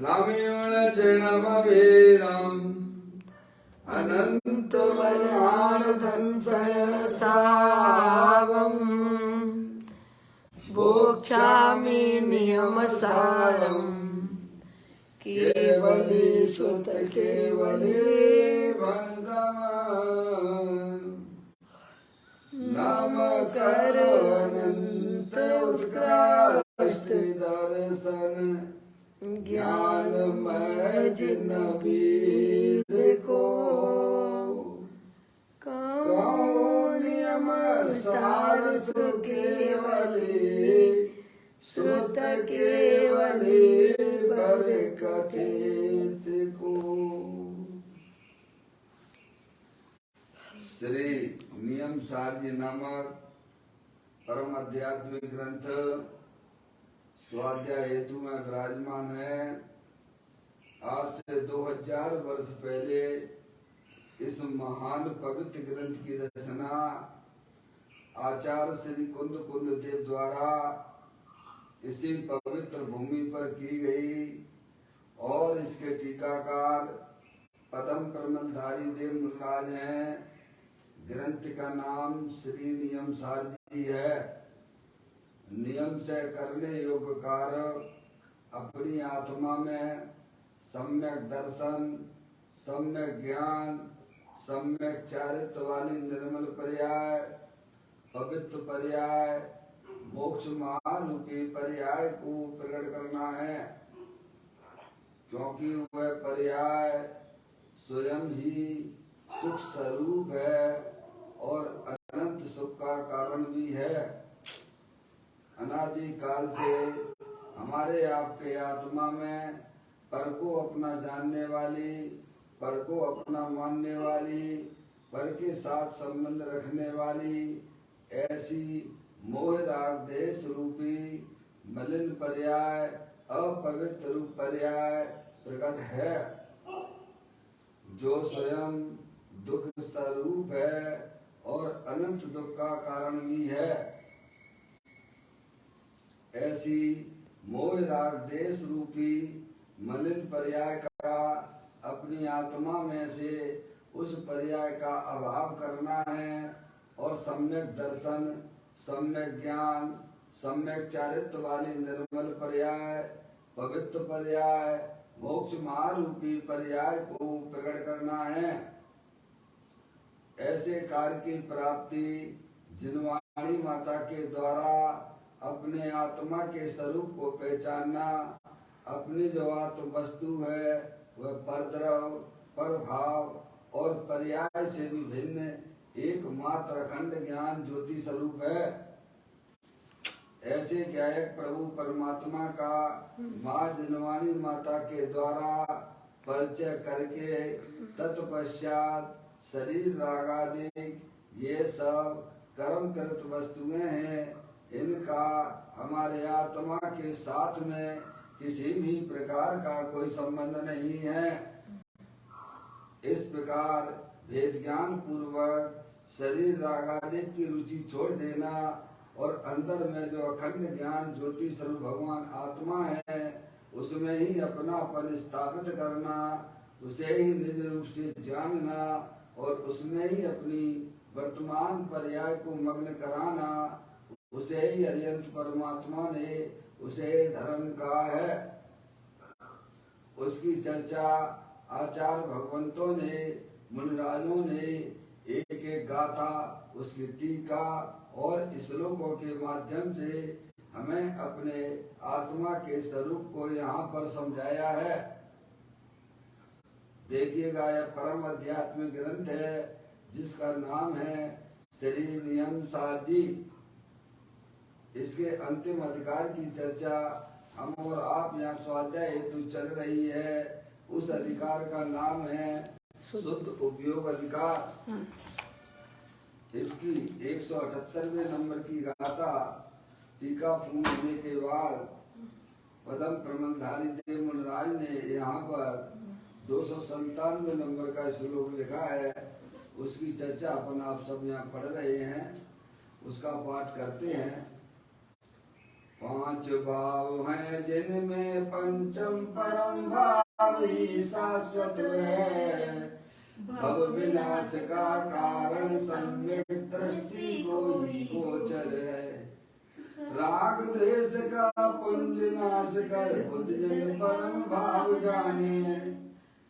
लामिवणजनमवीरम् अनन्तवर्णानदंसयसावम् भोक्ष्यामि नियमसारम् केवली सुत केवली वरदम् नाम करो अनंत उत्कृष्ट दर्शन ज्ञानमय जिन वीर को नियम सार केवली श्रुत केवली बर कथित को। श्री नियम सार जी नामक परम आध्यात्मिक ग्रंथ स्वाध्याय हेतु में विराजमान है। आज से 2000 वर्ष पहले इस महान पवित्र ग्रंथ की रचना आचार्य श्री कुंद कुंद देव द्वारा इसी पवित्र भूमि पर की गई और इसके टीकाकार पदम प्रमलधारी देव मुनिराज हैं। ग्रंथ का नाम श्री नियम सार जी है। नियम से करने योग्य कार्य अपनी आत्मा में सम्यक दर्शन, सम्यक ज्ञान, सम्यक चारित्र वाली निर्मल पर्याय, पवित्र पर्याय, मोक्ष महारूपी पर्याय को प्रकट करना है, क्योंकि वह पर्याय स्वयं ही सुख स्वरूप है और अनंत सुख का कारण भी है। अनादि काल से हमारे आपके आत्मा में पर को अपना जानने वाली, पर को अपना मानने वाली, पर के साथ संबंध रखने वाली ऐसी मोह राग देश रूपी मलिन पर्याय, अपवित्र रूप पर्याय प्रकट है, जो स्वयं दुख स्वरूप है और अनंत दुख का कारण भी है। ऐसी मोह राग देश रूपी मलिन पर्याय का अपनी आत्मा में से उस पर्याय का अभाव करना है और सम्यक दर्शन, सम्यक ज्ञान, सम्यक चारित्र वाली निर्मल पर्याय, पवित्र पर्याय, मोक्ष महारूपी पर्याय को प्रकट करना है। ऐसे कार्य की प्राप्ति जिनवाणी माता के द्वारा अपने आत्मा के स्वरूप को पहचानना, अपनी जो आत्म वस्तु है वह परद्रव, परभाव और पर्याय से भी भिन्न एकमात्र अखंड ज्ञान ज्योति स्वरूप है। ऐसे ज्ञायक प्रभु परमात्मा का माँ जिनवाणी माता के द्वारा परिचय करके तत्पश्चात शरीर रागादि ये सब कर्म कृत वस्तुएं हैं, इनका हमारे आत्मा के साथ में किसी भी प्रकार का कोई संबंध नहीं है। इस प्रकार भेद ज्ञान पूर्वक शरीर रागादि की रुचि छोड़ देना और अंदर में जो अखंड ज्ञान ज्योति स्वरूप भगवान आत्मा है उसमें ही अपनापन स्थापित करना, उसे ही निज रूप से जानना और उसमें ही अपनी वर्तमान पर्याय को मग्न कराना, उसे ही अरिहंत परमात्मा ने उसे धर्म कहा है। उसकी चर्चा आचार्य भगवंतों ने, मुनिराजों ने एक एक गाथा, उसकी टीका और श्लोकों के माध्यम से हमें अपने आत्मा के स्वरूप को यहाँ पर समझाया है। देखिएगा, यह परम आध्यात्मिक ग्रंथ है जिसका नाम है श्री नियम सार जी। इसके अंतिम अधिकार की चर्चा हम और आप यहाँ स्वाध्याय हेतु चल रही है। उस अधिकार का नाम है शुद्ध उपयोग अधिकार। इसकी 178वें नंबर की गाथा टीका पूर्ण होने के बाद पदम प्रमलधारी देव मुनिराज ने यहाँ पर 297 नंबर का श्लोक लिखा है। उसकी चर्चा अपन आप सब यहाँ पढ़ रहे हैं, उसका पाठ करते हैं। पांच भाव हैं जिनमें पंचम परम भाव ही शाश्वत है। भव विनाश का कारण सम्यक दृष्टि को ही गोचर है। राग द्वेष का पुंज नाश कर बुद्ध जन परम भाव जाने।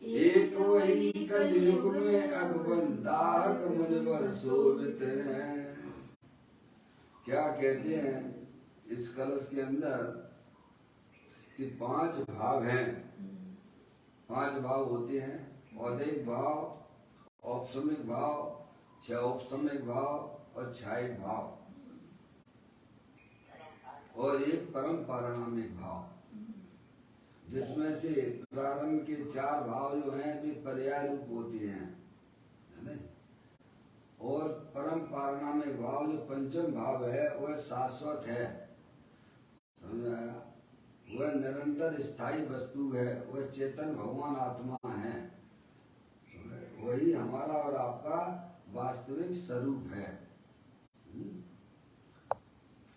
एक वही कलयुग में अगबन दाहक मुनिवर शोभित हैं। क्या कहते हैं इस कलश के अंदर कि 5 भाव हैं। 5 भाव होते हैं। औदैहिक भाव, औपसमिक भाव, औपसमिक भाव और छायिक भाव और एक परम पारणामिक भाव, जिसमें से प्रारंभ के 4 भाव जो हैं वे पर्याय रूप होते हैं, है ना? और परम पारणामिक भाव जो पंचम भाव है वह शाश्वत है, समझ आया? वह निरंतर स्थायी वस्तु है, वह चेतन भगवान आत्मा है, वही हमारा और आपका वास्तविक स्वरूप है।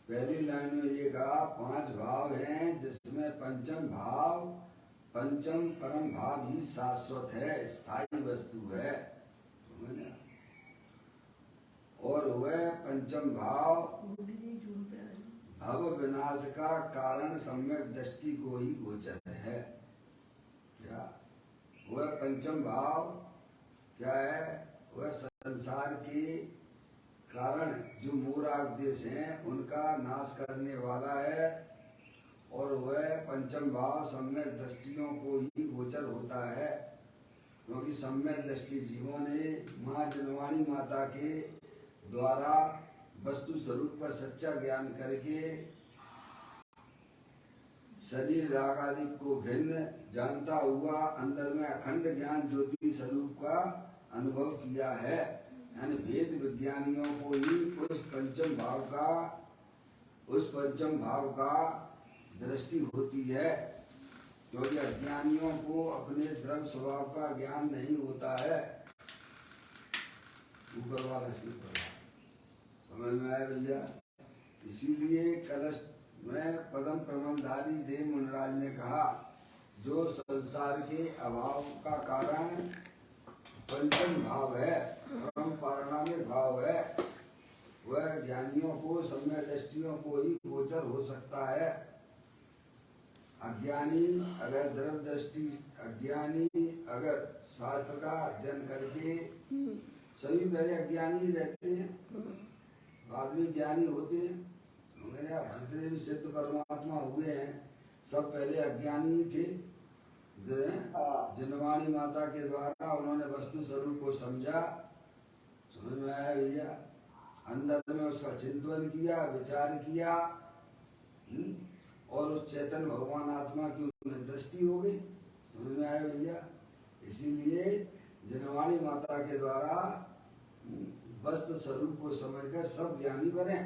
पहली लाइन में ये कहा 5 भाव हैं जिसमें पंचम परम भाव ही शाश्वत है, स्थायी वस्तु है, और वह पंचम भाव भव विनाश का कारण सम्यक दृष्टि को ही गोचर है। क्या वह पंचम भाव क्या है? वह संसार के कारण जो मूराग देश हैं उनका नाश करने वाला है, और वह पंचम भाव सम्यक दृष्टियों को ही गोचर होता है, क्योंकि सम्यक दृष्टि जीवों ने माँ जनवाणी माता के द्वारा वस्तु स्वरूप का सच्चा ज्ञान करके शरीर राग आदि को भिन्न जानता हुआ अंदर में अखंड ज्ञान ज्योति स्वरूप का अनुभव किया है। यानी वेद विज्ञानियों को ही उस पंचम भाव का दृष्टि होती है, क्योंकि अज्ञानियों को अपने द्रव्य स्वभाव का ज्ञान नहीं होता है। ऊपर वाला समझ में आया भैया? इसीलिए कलश में पदम प्रमलधारी देव मुनिराज ने कहा जो संसार के अभाव का कारण पंचम भाव है, परम पारणामिक भाव है, वह ज्ञानियों को सम्यक दृष्टियों को ही गोचर हो सकता है। अज्ञानी अगर शास्त्र का अध्ययन करके, सभी पहले अज्ञानी रहते हैं, बाद में ज्ञानी होते हैं। जितने भी सिद्ध परमात्मा हुए हैं सब पहले अज्ञानी थे। जनवाणी माता के द्वारा उन्होंने वस्तु स्वरूप को समझा, समझ में आया भैया? अंदर में उसका चिंतन किया, विचार किया, और उस चेतन भगवान आत्मा की उन्हें दृष्टि हो गई, समझ में आया भैया? इसीलिए जनवाणी माता के द्वारा वस्तु स्वरूप को समझकर सब ज्ञानी बने,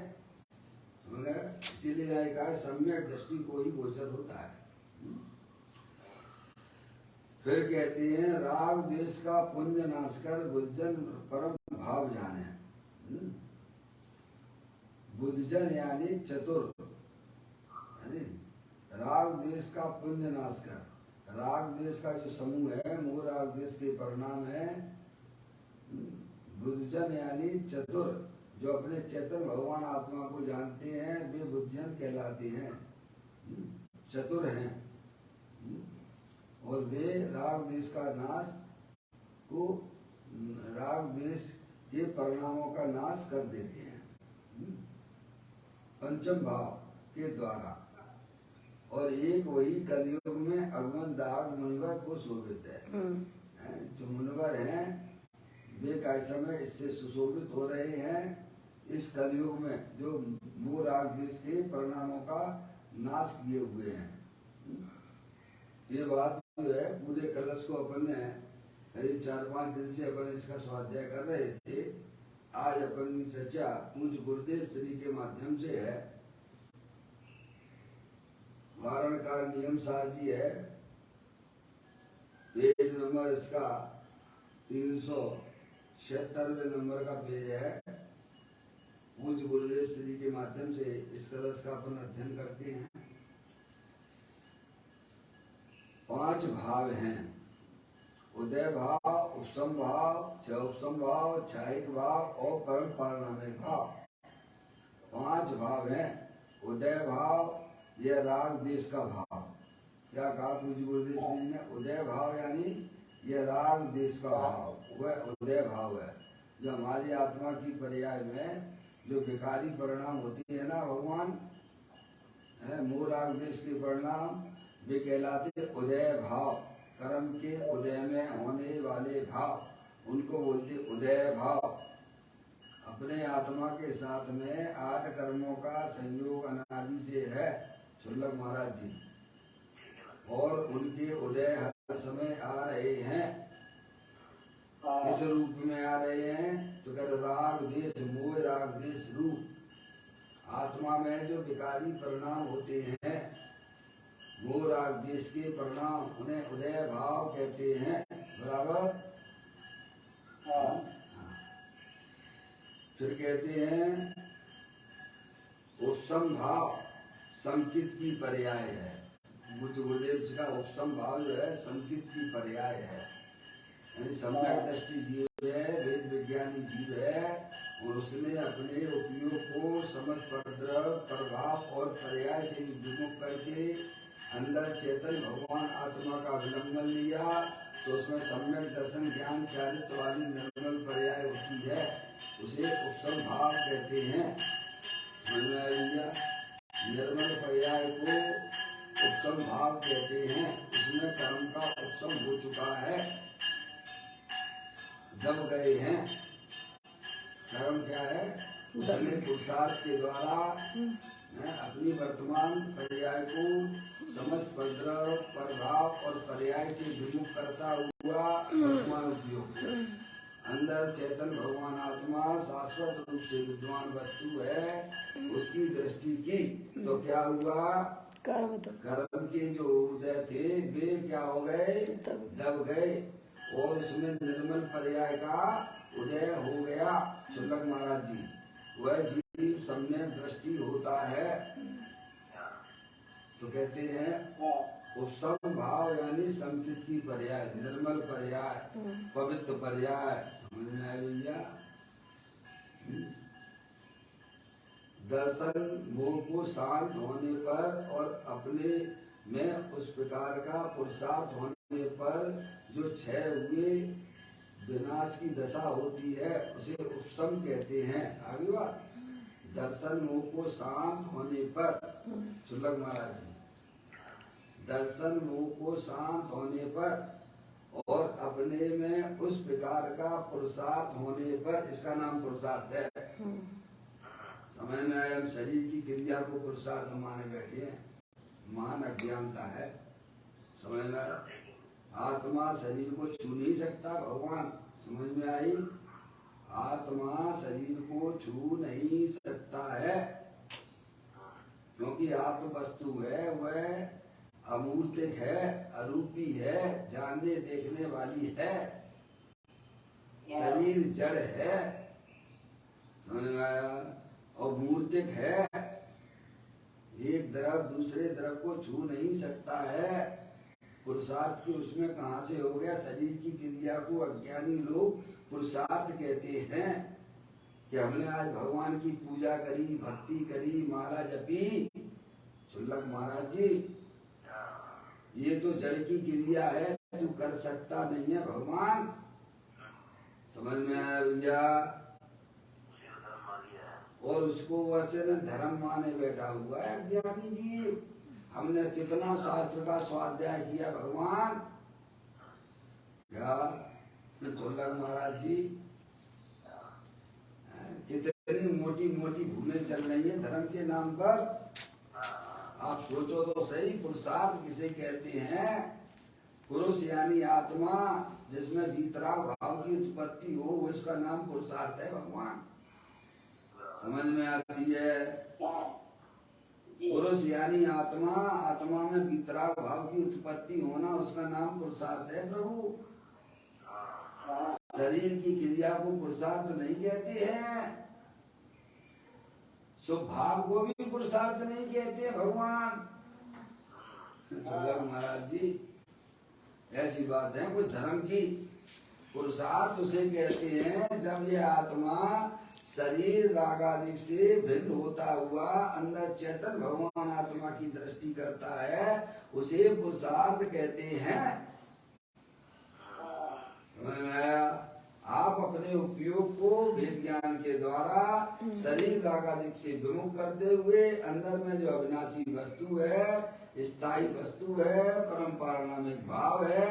इसीलिए यह कहा सम्यक दृष्टि को ही गोचर होता है। फिर कहते हैं राग द्वेष का पुंज नाश कर बुद्धजन परम भाव जाने। बुद्धजन यानी चतुर, राग द्वेष का पुंज नाश कर। राग द्वेष का जो समूह है, मोह राग द्वेष के परिणाम है। बुद्धजन यानी चतुर, जो अपने चेतन भगवान आत्मा को जानते हैं वे बुद्धिजन कहलाते हैं, चतुर हैं, और वे राग द्वेष का नाश को, राग द्वेष के परिणामों का नाश कर देते हैं पंचम भाव के द्वारा। और एक वही कलयुग में अगमन दाग मुनिवर को शोभित है। जो मुनिवर हैं वे काय समय इससे सुशोभित हो रहे हैं इस कलयुग में, जो मोह राग द्वेष के परिणामों का नाश किए हुए हैं। ये बात जो है पूरे कलश को अपन ने करीब 4-5 दिन से अपन इसका स्वाध्याय कर रहे थे। आज अपन की चर्चा पूज्य गुरुदेव श्री के माध्यम से है। वारण का नियम सार जी है, पेज नंबर इसका 376वें नंबर का पेज है। पूज्य गुरुदेव श्री के माध्यम से इस कलश का अपन अध्ययन करते हैं। 5 भाव हैं, उदय भाव, उपसम भाव, उपसम भाव, छायिक भाव और परम पारणामिक भाव। 5 भाव हैं। उदय भाव यह राग देश का भाव। क्या कहा पूज्य गुरुदेव जी ने? उदय भाव यानी यह राग देश का भाव, वह उदय भाव है जो हमारी आत्मा की पर्याय में जो विकारी परिणाम होती है ना भगवान, मूल राग देश के परिणाम वे कहलाते उदय भाव। कर्म के उदय में होने वाले भाव, उनको बोलते उदय भाव। अपने आत्मा के साथ में 8 कर्मों का संयोग अनादि से है शुल्लक महाराज जी, और उनके उदय हर समय आ रहे हैं। किस रूप में आ रहे हैं? तो कर राग देश, मोह राग देश रूप। आत्मा में जो विकारी परिणाम होते हैं, मोह राग देश के परिणाम, उन्हें उदय भाव कहते हैं। बराबर। फिर कहते हैं उपसम भाव संकित की पर्याय है। गुरुदेव जी का उपसम भाव जो है संकित की पर्याय है, यानी सम्यक दृष्टि जीव है, वेद विज्ञानी जीव है, और उसने अपने उपयोग को समझ प्रभाव और पर्याय से विमुख करके अंदर चेतन भगवान आत्मा का अवलंबन लिया, तो उसमें सम्यक दर्शन ज्ञान चारित्र वाली निर्मल पर्याय होती है, उसे उपसम भाव कहते हैं। निर्मल पर्याय को उपसम भाव कहते हैं। उसमें कर्म का उपसम हो चुका है, दब गए हैं। कर्म क्या है? उसने पुरुषार्थ के द्वारा अपनी वर्तमान पर्याय को समझ प्रभाव और पर्याय से विमुख करता हुआ वर्तमान उपयोग, अंदर चेतन भगवान आत्मा शाश्वत रूप से विद्वान वस्तु है, उसकी दृष्टि की, तो क्या हुआ? कर्म के जो उदय थे वे क्या हो गए? दब गए, और उसमें निर्मल पर्याय का उदय हो गया। शुल्लक महाराज जी, वह जीव सम्यक दृष्टि होता है तो कहते हैं उपसम भाव, यानी संकित की पर्याय, निर्मल पर्याय, पवित्र पर्याय। समझ में आया भैया? दर्शन मोह को शांत होने पर और अपने में उस प्रकार का पुरुषार्थ होने पर जो क्षय हुए विनाश की दशा होती है, उसे उपसम कहते हैं। आगे बात, दर्शन मोह को शांत होने पर, शुल्लक महाराज जी, दर्शन मोह को शांत होने पर और अपने में उस प्रकार का पुरुषार्थ होने पर, इसका नाम पुरुषार्थ है। समझ में आया? हम शरीर की क्रिया को पुरुषार्थ माने बैठे हैं, महान अज्ञानता है। समझ में आया? आत्मा शरीर को छू नहीं सकता भगवान। समझ में आई? आत्मा शरीर को छू नहीं सकता है, क्योंकि आत्म वस्तु है, वह अमूर्तिक है, अरूपी है, जानने देखने वाली है। शरीर जड़ है, समझ में आया? और मूर्तिक है, एक द्रव दूसरे द्रव को छू नहीं सकता है। पुरुषार्थ की उसमें कहाँ से हो गया? शरीर की क्रिया को अज्ञानी लोग पुरुषार्थ कहते हैं कि हमने आज भगवान की पूजा करी, भक्ति करी, माला जपी। शुल्लक महाराज जी, ये तो जड़ की क्रिया है, तू कर सकता नहीं है भगवान। समझ में आया भैया? और उसको वैसे न धर्म माने बैठा हुआ है अज्ञानी जी। हमने कितना शास्त्र का स्वाध्याय किया भगवान, क्या शुल्लक महाराज जी, कितनी मोटी मोटी भूलें चल रही हैं धर्म के नाम पर। आप सोचो तो सही, पुरुषार्थ किसे कहते हैं? पुरुष यानी आत्मा, जिसमें भीतराव भाव की उत्पत्ति हो, उसका नाम पुरुषार्थ है भगवान। समझ में आती है? पुरुष यानी आत्मा, आत्मा में भीतराव भाव की उत्पत्ति होना, उसका नाम पुरुषार्थ है प्रभु। शरीर की क्रिया को पुरुषार्थ नहीं कहते हैं। स्वभाव को भी पुरुषार्थ नहीं कहते भगवान। महाराज जी ऐसी बात है कोई धर्म की। पुरुषार्थ उसे कहते हैं जब ये आत्मा शरीर रागादि से भिन्न होता हुआ अंदर चेतन भगवान आत्मा की दृष्टि करता है, उसे पुरुषार्थ कहते हैं। आप अपने उपयोग को भेद ज्ञान के द्वारा शरीर रागादि से विमुख करते हुए अंदर में जो अविनाशी वस्तु है, स्थायी वस्तु है, परम पारणामिक भाव है,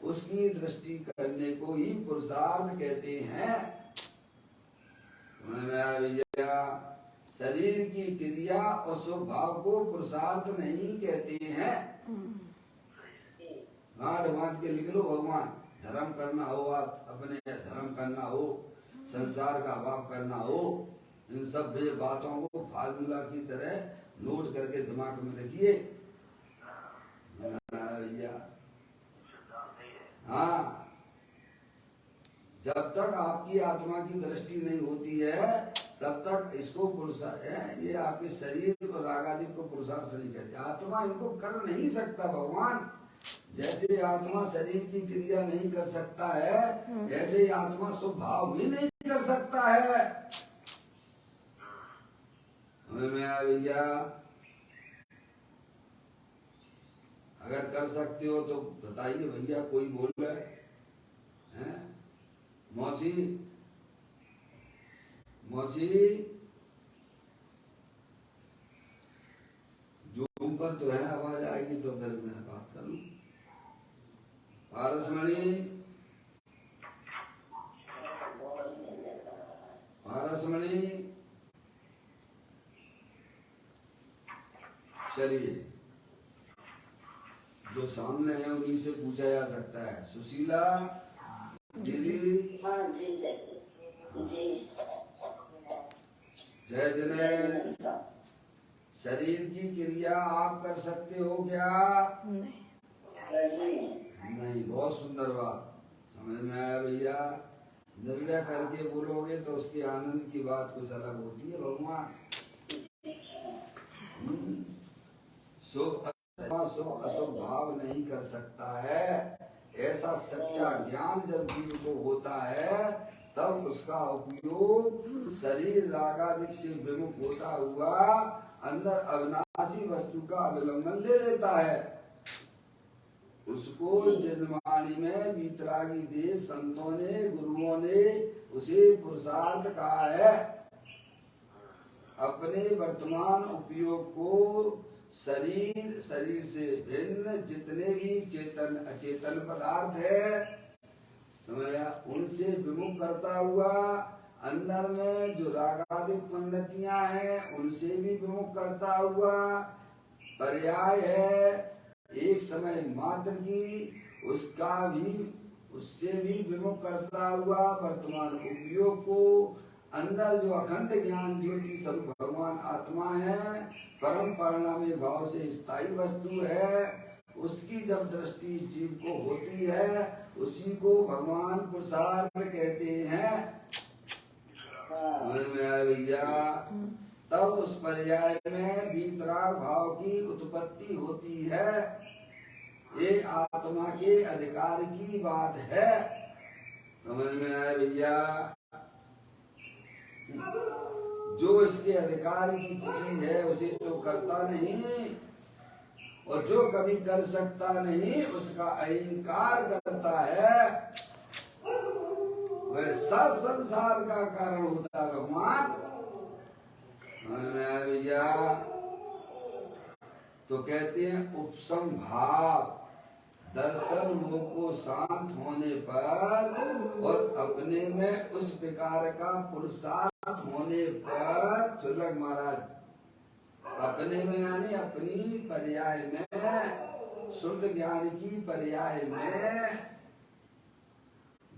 उसकी दृष्टि करने को ही पुरुषार्थ कहते हैं। भैया शरीर की क्रिया और स्वभाव को पुरुषार्थ नहीं कहते हैं। गांठ बांध के लिख लो भगवान। धर्म करना हो, अपने धर्म करना हो, संसार का अभाव करना हो, इन सब बातों को फार्मूला की तरह नोट करके दिमाग में रखिए भैया। हाँ, जब तक आपकी आत्मा की दृष्टि नहीं होती है तब तक इसको पुरुषार्थ, ये आपके शरीर और रागादि को पुरुषार्थ नहीं कहते। आत्मा इनको कर नहीं सकता भगवान। जैसे आत्मा शरीर की क्रिया नहीं कर सकता है, ऐसे ही आत्मा स्वभाव भी नहीं कर सकता है। हमें भैया अगर कर सकते हो तो बताइए भैया। कोई बोल रहा है मौसी, मौसी जूम पर तो है, आवाज आएगी तो फिर मैं बात करूं। पारसमणि, पारसमणि चलिए, जो सामने है उन्हीं से पूछा जा सकता है। सुशीला दीदी। हाँ जी जी। जय जय। शरीर की क्रिया आप कर सकते हो क्या? नहीं। बहुत सुंदर बात, समझ में आया भैया। निर्णय करके बोलोगे तो उसके आनंद की बात कुछ अलग होती है भगवान। शुभ अशुभ भाव नहीं कर सकता है, ऐसा सच्चा ज्ञान जब जीव को होता है तब उसका उपयोग शरीर रागादि से विमुख होता हुआ अंदर अविनाशी वस्तु का अवलंबन ले लेता है। उसको जन्माणी में वीतरागी देव संतों ने, गुरुओं ने उसे पुरुषार्थ कहा है। अपने वर्तमान उपयोग को शरीर से भिन्न जितने भी चेतन अचेतन पदार्थ है, समझा, उनसे विमुख करता हुआ अंदर में जो रागादिक पद्धतियां हैं उनसे भी विमुख करता हुआ, पर्याय है एक समय मात्र की, उससे भी विमुख करता हुआ वर्तमान उपयोग को अंदर जो अखंड ज्ञान ज्योति स्वरूप भगवान आत्मा है, परम परिणामी भाव से स्थायी वस्तु है, उसकी जब दृष्टि जीव को होती है उसी को भगवान पुरुषार्थ कहते हैं। भैया तब उस पर्याय में वीतराग भाव की उत्पत्ति होती है। ये आत्मा के अधिकार की बात है, समझ में आया भैया। जो इसके अधिकार की चीज है उसे तो करता नहीं, और जो कभी कर सकता नहीं उसका अहंकार करता है। वह सब संसार का कारण होता है भगवान। भैया तो कहते हैं उपसम भाव, दर्शन मोह को शांत होने पर और अपने में उस प्रकार का पुरुषार्थ होने पर, सुलग महाराज, अपने में यानी अपनी पर्याय में, शुद्ध ज्ञान की पर्याय में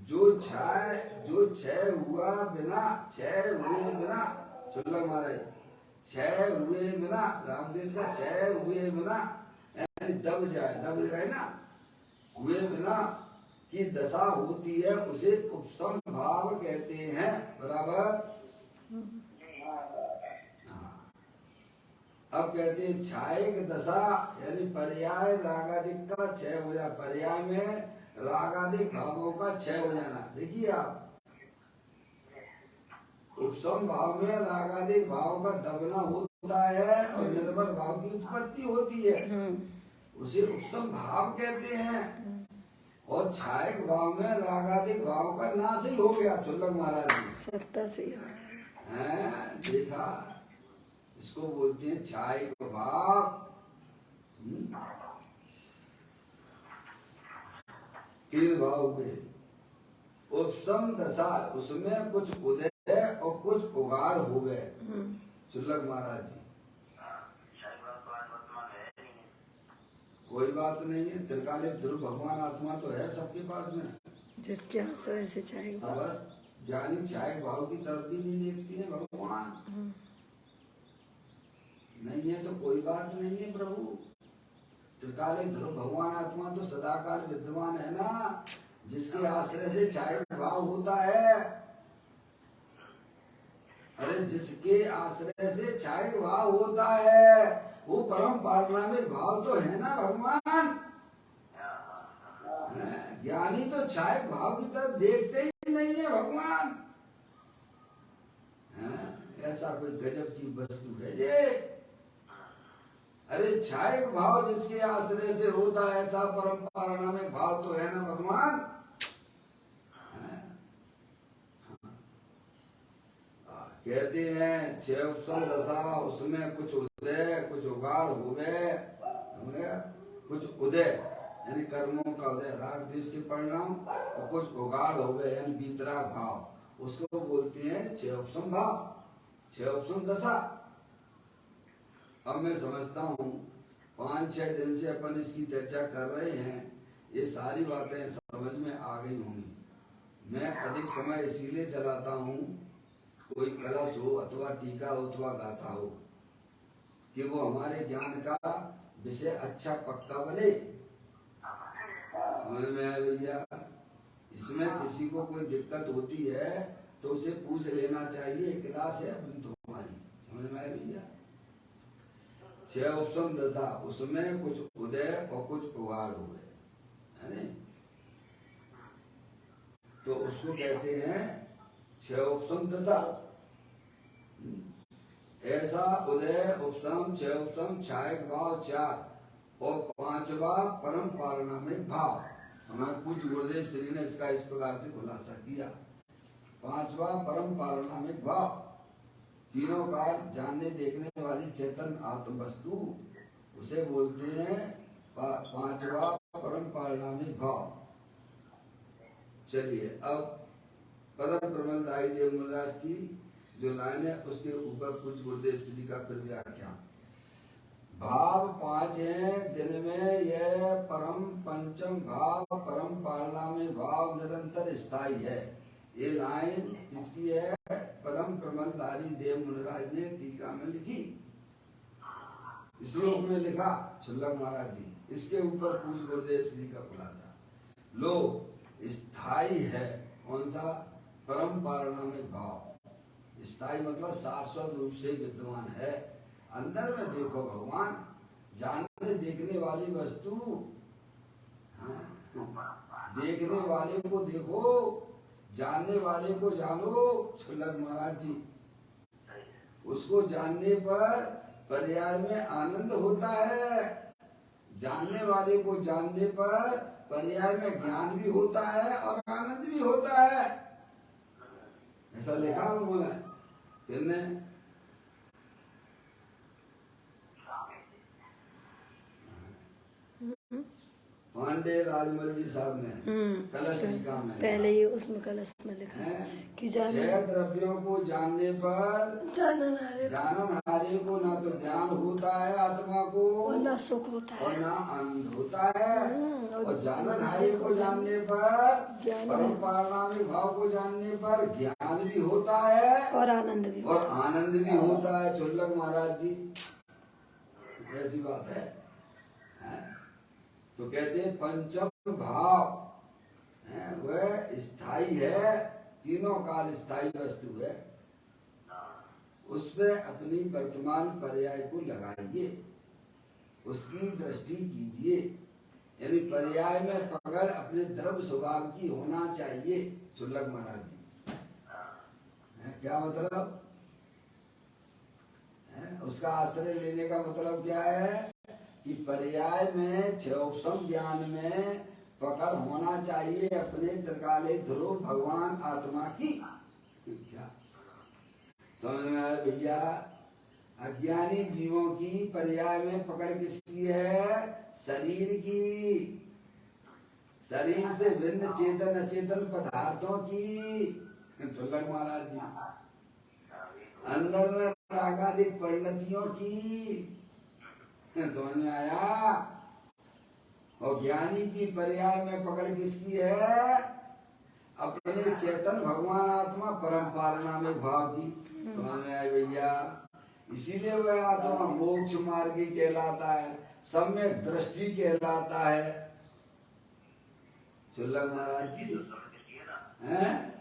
जो क्षय हुआ बिना, क्षय हुए बिना, सुलग महाराज, क्षय हुए बिना, रामदेव का क्षय हुए बिना यानी दब जाए ना, हुए बिना की दशा होती है, उसे उपसम भाव कहते हैं। बराबर। अब कहते हैं छायक दशा यानी पर्याय रागादिक का क्षय हो जाना, पर्याय में रागादिक भावों का क्षय हो जाना। देखिए आप, उपसम भाव में रागादिक भाव का दबना होता है और निर्बल भाव की उत्पत्ति होती है, उसे उपसम भाव कहते हैं। और छायक भाव में रागादिक भाव का नाश ही हो गया। चुल्लक महाराज जी सत्ता से हैं, देखा, इसको बोलते हैं छायक भाव। तीन भाव के उपसम दशा, उसमें कुछ उदय और कुछ उगाड़ हो गए। चुल्लक महाराज जी कोई बात नहीं है, त्रिकालिक ध्रुव भगवान आत्मा तो है सबके पास में, जिसके आश्रय से छायक भाव। बस जानी छायक भाव की तरफ भी नहीं देखती है भगवान। नहीं है तो कोई बात नहीं है प्रभु। त्रिकालिक ध्रुव भगवान आत्मा तो सदाकाल विद्यमान है ना, जिसके आश्रय से छायक भाव होता है। अरे जिसके आश्रय से छायक भाव होता है वो परम पारनामिक भाव तो है ना भगवान। ज्ञानी तो छायक भाव की तरफ देखते ही नहीं है भगवान। ऐसा कोई गजब की वस्तु है ये। अरे छायक भाव जिसके आश्रय से होता है ऐसा परम पारनामिक भाव तो है ना भगवान। कहते हैं छह उपसम दशा, उसमें कुछ उदय कुछ उगाड़ हो गए, कुछ उदय यानी कर्मों का उदय राग द्वेष के परिणाम, और कुछ उगाड़ हो गए यानी वीतराग भाव, उसको बोलते हैं छह उपसम भाव, छह उपसम दशा। अब मैं समझता हूँ 5-6 दिन से अपन इसकी चर्चा कर रहे हैं, ये सारी बातें समझ में आ गई होंगी। मैं अधिक समय इसीलिए चलाता हूँ, कोई कलश हो अथवा टीका हो अथवा गाथा हो, कि वो हमारे ज्ञान का विषय अच्छा पक्का बने। समझ में आया भैया? इसमें किसी को कोई दिक्कत होती है तो उसे पूछ लेना चाहिए, क्लास है अपनी तुम्हारी। समझ में आया भैया? छह उपसम दशा, उसमें कुछ उदय और कुछ उगाड़ हो गए, है नहीं? तो उसको कहते हैं छह उपसम दशा। ऐसा उदय उपसम, छह उपसम, छायक भाव 4 और 5वां परम पारनामिक भाव। हमारे पूज्य गुरुदेव श्री ने इसका इस प्रकार से खुलासा किया। 5वां परम पारनामिक भाव, तीनों काल जानने देखने वाली चेतन आत्म वस्तु, उसे बोलते हैं 5वां परम पारनामिक भाव। चलिए अब पदम प्रबंधाई देव मुल्लाज की जो लाइन है उसके ऊपर कुछ गुरुदेव श्री का फिर व्याख्यान। भाव 5 हैं जिनमें यह परम पंचम भाव परम पारनामिक भाव निरंतर स्थायी है। ये लाइन किसकी है? पदम प्रबंधारी देव मुल्लाज ने टीका में लिखी, श्लोक में लिखा चुल्लक महाराज जी। इसके ऊपर पूज्य गुरुदेव श्री का खुलासा। लो स्थायी है कौन सा? परम पारनामिक भाव। स्थायी मतलब शाश्वत रूप से विद्यमान है। अंदर में देखो भगवान, जानने देखने वाली वस्तु, देखने वाले को देखो, जानने वाले को जानो। छुल्लक महाराज जी, उसको जानने पर पर्याय में आनंद होता है, जानने वाले को जानने पर पर्याय में ज्ञान भी होता है और आनंद भी होता है। ऐसा लिखा उन्होंने किसने? पांडे राजमल जी साहब ने कलश टीका में पहले ही उसमें कलश में लिखा है कि छह द्रव्यों को जानने पर जाननहारे को ना तो ज्ञान होता है आत्मा को, और ना सुख होता है और ना आनंद होता है। और जाननहारे को जानने पर, परम पारनामिक भाव को जानने पर ज्ञान भी होता है और आनंद भी होता है। चुल्लक महाराज जी ऐसी बात है। तो कहते हैं पंचम भाव वह स्थायी है, तीनों काल स्थायी वस्तु है। उस पे अपनी वर्तमान पर्याय को लगाइए, उसकी दृष्टि कीजिए। यानी पर्याय में पकड़ अपने द्रव्य स्वभाव की होना चाहिए। चुल्लक महाराज जी क्या मतलब है? उसका आश्रय लेने का मतलब क्या है कि पर्याय में क्षयोपम ज्ञान में पकड़ होना चाहिए अपने त्रिकाले ध्रुव भगवान आत्मा की। क्या समझ में आया भैया? अज्ञानी जीवों की पर्याय में पकड़ किसकी है? शरीर की। शरीर से भिन्न चेतन अचेतन पदार्थों की। चुल्लक महाराज जी अंदर में रागादिक परिणतियों की। समझ में आया? और ज्ञानी की पर्याय में पकड़ किसकी है? अपने चेतन भगवान आत्मा परम पारनामिक भाव की। समझ में आया भैया? इसीलिए वह आत्मा मोक्ष मार्गी कहलाता है, सम्यक दृष्टि कहलाता है। चुल्लक महाराज जी हैं?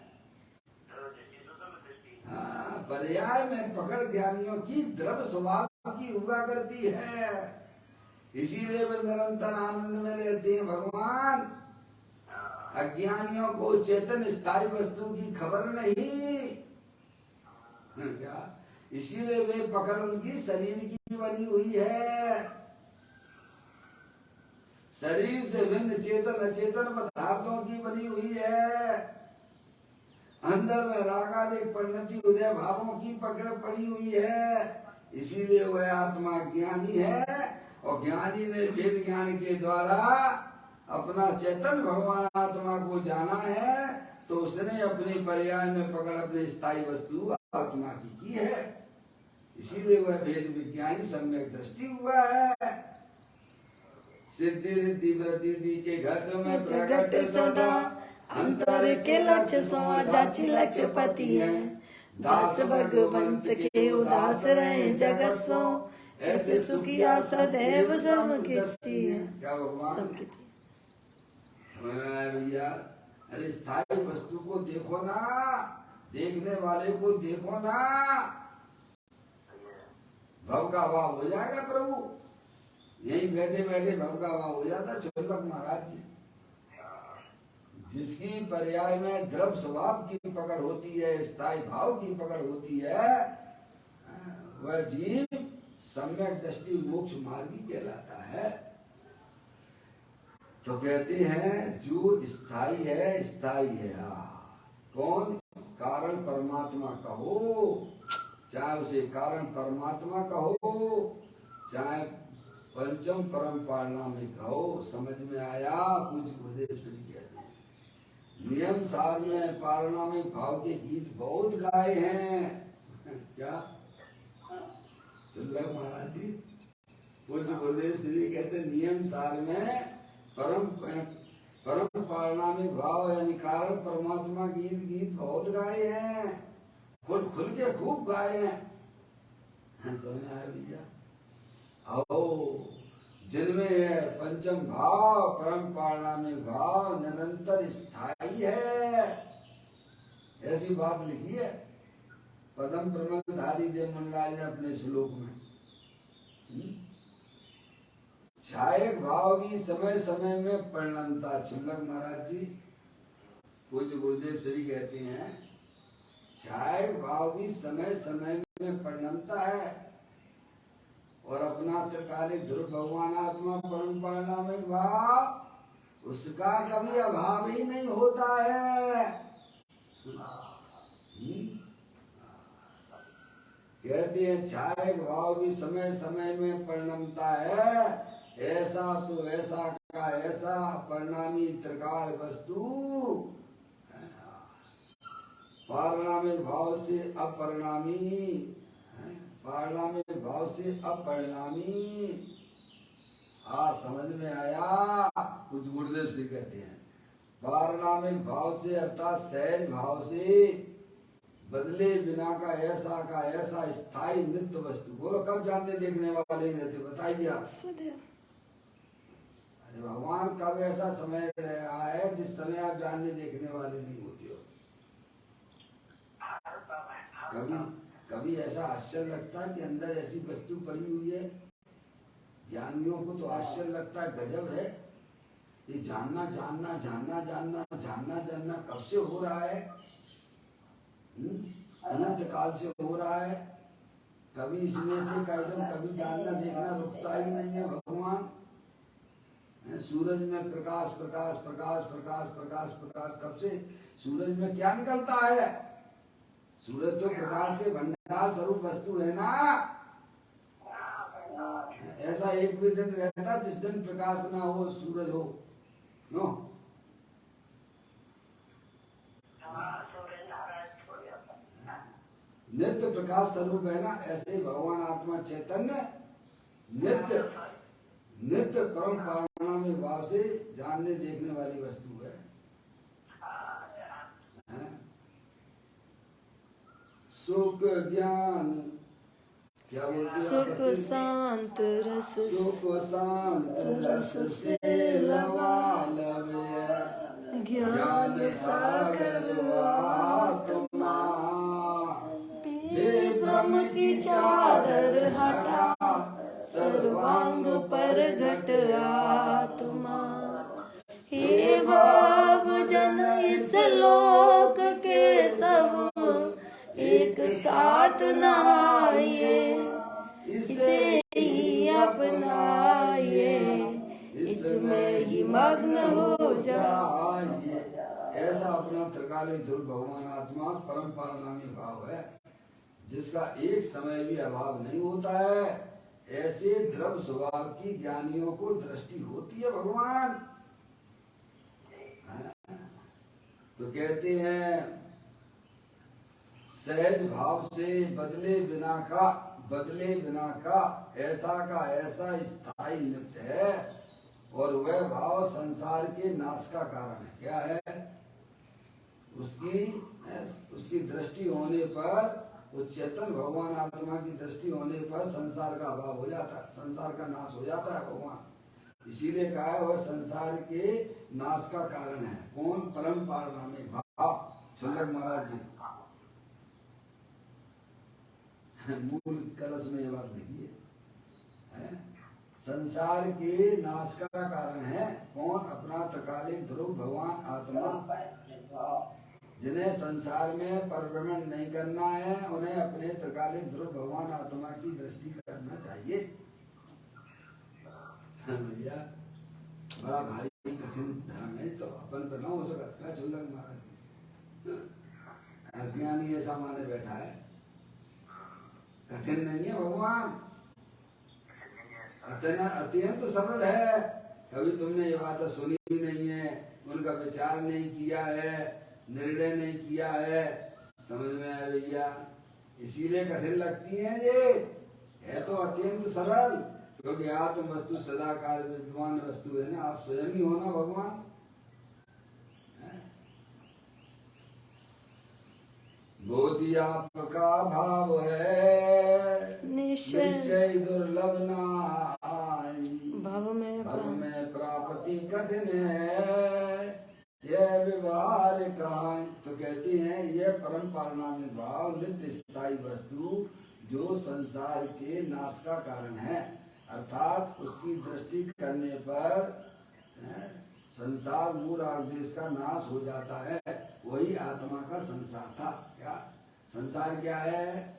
हाँ, पर्याय में पकड़ ज्ञानियों की द्रव्य स्वभाव की हुआ करती है। इसीलिए वे निरंतर आनंद में रहते हैं भगवान। अज्ञानियों को चेतन स्थायी वस्तु की खबर नहीं। क्या? इसीलिए वे पकड़ उनकी शरीर की बनी हुई है। शरीर से भिन्न चेतन अचेतन पदार्थों की बनी हुई है। अंदर में रागादिक परिणति उदय भावों की पकड़ पड़ी हुई है। इसीलिए वह आत्मा ज्ञानी है और ज्ञानी ने वेद ज्ञान के द्वारा अपना चेतन भगवान आत्मा को जाना है, तो उसने अपनी पर्याय में पकड़ अपनी स्थायी वस्तु आत्मा की है। इसीलिए वह भेद विज्ञानी सम्यक दृष्टि हुआ है। सिद्धि रिद्धि वृद्धि के घट में प्रकट सदा अंतर के लक्ष्य सो जाची लक्ष्य पति है। दास भगवंत के उदास रहे जगत सो ऐसे सुखिया सदैव समकृति है। क्या भगवान भैया? अरे स्थायी वस्तु को देखो ना, देखने वाले को देखो ना, भव का अभाव हो जाएगा प्रभु। यही बैठे बैठे भव का अभाव हो जाता। चुल्लक महाराज जी जिसकी पर्याय में द्रव्य स्वभाव की पकड़ होती है, स्थायी भाव की पकड़ होती है, वह जीव सम्यक दृष्टि मोक्ष मार्गी कहलाता है। तो कहते हैं जो स्थायी है, स्थायी है। कौन? कारण परमात्मा कहो, चाहे उसे कारण परमात्मा कहो, चाहे पंचम परम पारनामिक कहो। समझ में आया? कुछ उपदेश कहते हैं। नियम सार में पारनामिक भाव के गीत बहुत गाए हैं। क्या चुल्लक महाराज जी कुछ उपदेश कहते नियम सार में परम पारनामिक भाव यानी कारण परमात्मा गीत बहुत गाए हैं। खुल के खूब गाए हैं। आओ जिनमें है पंचम भाव परम पारनामिक भाव निरंतर स्थायी है, ऐसी बात लिखी है पदम प्रमलधारी देव मंडलाल ने अपने श्लोक में। छायक भाव भी समय समय में परिणमता। चुल्लक महाराज जी पूज्य गुरुदेव श्री कहते हैं छायक भाव भी समय समय में परिणमता है और अपना त्रिकालिक ध्रुव भगवान आत्मा परम पारनामिक भाव उसका कभी अभाव ही नहीं होता है। कहते हैं छायक भाव भी समय समय में परिणमता है, ऐसा तो ऐसा का ऐसा परिणामी त्रिकाल वस्तु पारणामिक भाव से अपरिणामी, पारणामिक भाव से अपरिणामी। समझ में आया? कुछ गुरुदेव भी कहते हैं पारणामिक भाव से अर्थात सहज भाव से बदले बिना का ऐसा स्थायी नित्य वस्तु। बोलो कब जानने देखने वाले रहते बताइए आप। अरे भगवान कब ऐसा समय रहा है जिस समय आप जानने देखने वाले नहीं होते हो। कभी ऐसा आश्चर्य लगता है कि अंदर ऐसी वस्तु पड़ी हुई है। ज्ञानियों को तो आश्चर्य लगता है, गजब है, ये जानना जानना जानना जानना जानना जानना कब से हो रहा है, अनंत काल से हो रहा है। कभी इसमें से कभी जानना देखना रुकता ही नहीं है भगवान। सूरज में प्रकाश प्रकाश प्रकाश प्रकाश प्रकाश प्रकाश, कब से सूरज में क्या निकलता है? सूरज तो प्रकाश के भंडार स्वरूप वस्तु है ना। ऐसा एक भी दिन रहता जिस दिन प्रकाश ना हो, सूरज हो नो। नित्य प्रकाश स्वरूप है ना। ऐसे भगवान आत्मा चैतन्य नित्य नित्य परम पारणामी भाव से जानने देखने वाली वस्तु है। सुख ज्ञान क्या बोलते हैं? सुख शांत रस, सुख शांत रस से लबालब ज्ञान सागर आत्मा, ब्रह्म की चादर हटा सर्वांग पर घट आत्मा। हे भाव जन इस लोक के सब एक साथ नहाइए, इसे ही अपनाइए, इसमें ही मग्न हो जाइए। ऐसा अपना त्रिकालिक ध्रुव भगवान आत्मा परम पारणामी भाव है, जिसका एक समय भी अभाव नहीं होता है। ऐसे द्रव स्वभाव की ज्ञानियों को दृष्टि होती है भगवान। तो कहते हैं सहज भाव से बदले बिना का ऐसा स्थायी नित्य है, और वह भाव संसार के नाश का कारण है। क्या है? उसकी दृष्टि होने पर, उस चेतन भगवान आत्मा की दृष्टि होने पर संसार का अभाव हो जाता है, संसार का नाश हो जाता है भगवान। इसीलिए कहा है वह संसार के नाश का कारण है। कौन? परम पारणामी भाव। छुल्लक महाराज जी मूल कलश में ये बात लिखी है। संसार के नाश का कारण है कौन? अपना त्रिकालिक ध्रुव भगवान आत्मा। जिन्हें संसार में परिभ्रमण नहीं करना है, उन्हें अपने त्रिकालिक ध्रुव भगवान आत्मा की दृष्टि करना चाहिए। भैया बड़ा भारी कठिन धर्म है, तो अपन पर न हो सकता। चुल्लक महाराज अज्ञानी ऐसा माने बैठा है, कठिन नहीं है भगवान, अत्यंत सरल है। कभी तुमने ये बात सुनी ही नहीं है, उनका विचार नहीं किया है, निर्णय नहीं किया है, समझ में आया भैया? इसीलिए कठिन लगती है ये, है तो अत्यंत सरल, क्योंकि आत्म वस्तु सदाकाल विद्वान वस्तु है ना। आप स्वयं ही हो ना भगवान। बोधि आपका भाव है निश्चय दुर्लभ नाई, भाव में प्राप्ति कठिन है यह व्यवहार कहाँ। तो कहती हैं ये परम पारणामी भाव नित्य स्थायी वस्तु जो संसार के नाश का कारण है, अर्थात उसकी दृष्टि करने पर संसार मूल आदेश का नाश हो जाता है। वही आत्मा का संसार था। क्या संसार क्या है?